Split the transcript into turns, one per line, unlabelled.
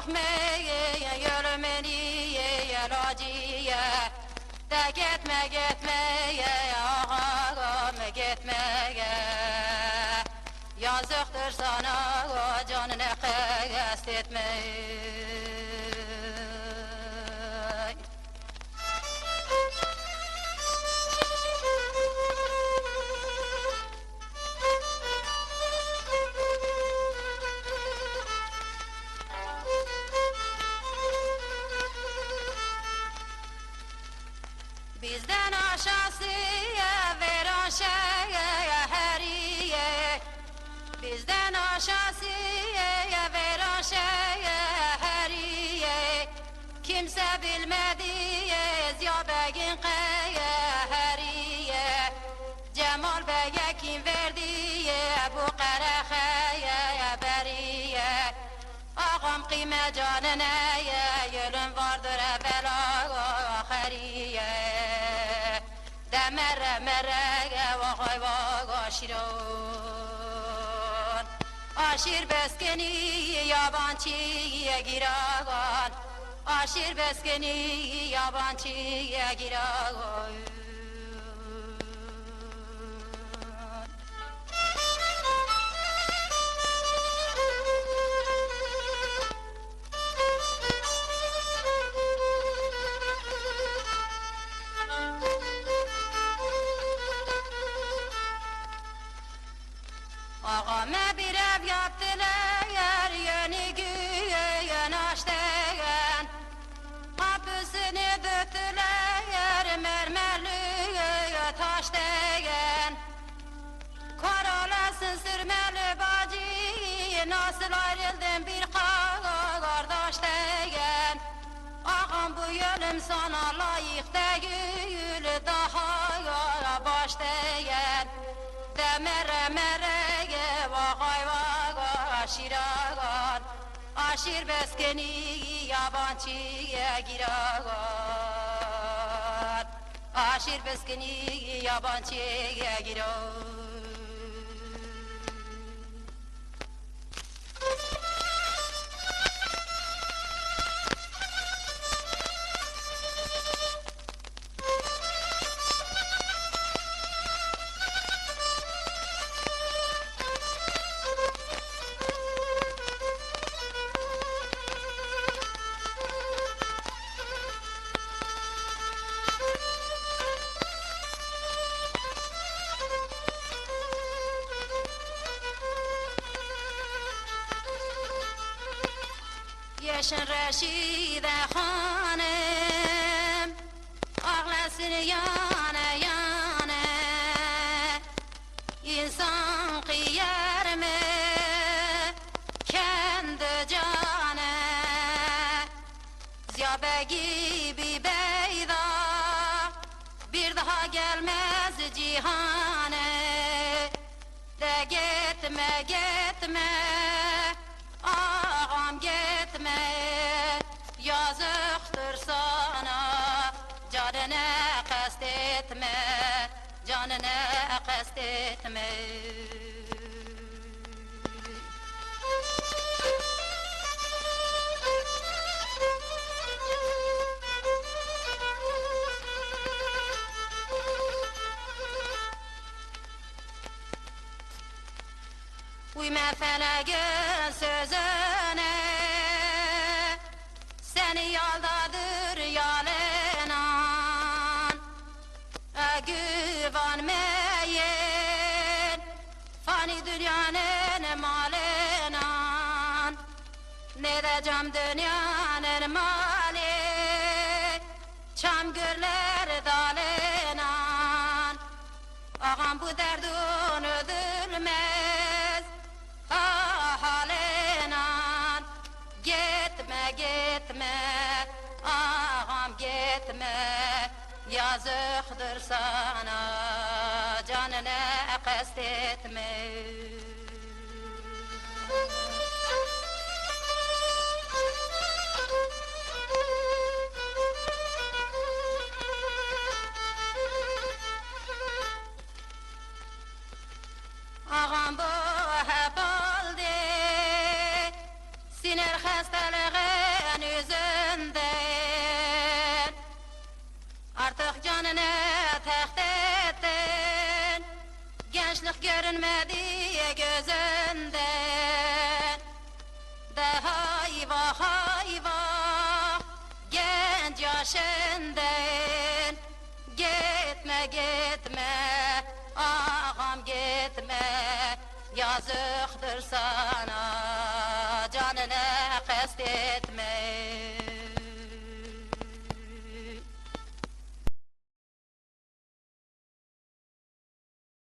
bakmaya yürümeni yalaciye de gitme gitmeye ağam gitmeye yazıktır sana o canını kastetme. Bizden aşağıya veren şeye heriye bizden aşağıya veren şeye heriye kimse bilmediyiz ya begin keye heriye Cemal Bey'e kim verdiye bu karaheye beriye ağam kıyme canına yolun vardır evvela ahiriye Mere mere vay vay şiran Aşir beskeni yabancıya giran Aşir beskeni yabancıya giran Ağama bir ev yaptılar, yeni gün açtılar Kapısını döktüler, mermerli taştılar Karalasın sürmeli bacı, nasıl ayrıldın bir kardeşten Ağam bu yolum sana layık değil, daha baştayan Demere mere vay vay şiragan Aşir beskeni yabancıya giran Aşir beskeni yabancıya giran Yaşın Reşide hanım Ağlasın yana yana İnsan kıyar mı kendi canı Ziyabe gibi beyda bir daha gelmez cihane De gitme gitme ağam gitme yazıktır sana canına kastetme canına kastetme Uyma feleğin sözüne Seni yaldadır yalenan Güvenmeyin Fani dünyanın malinan Ne diyeceğim dünyanın mali Çam gürler dalinan Ağam bu derdun ödülmez halinan Gitme gitme ağam gitme yazıktır sana canına kastetme Ağam bu hep oldu sinir hastalığı gençlik görünmedi gözünden. De hayva hayva genç yaşından. Gitme gitme ağam gitme, yazıktır sana canını kast etme.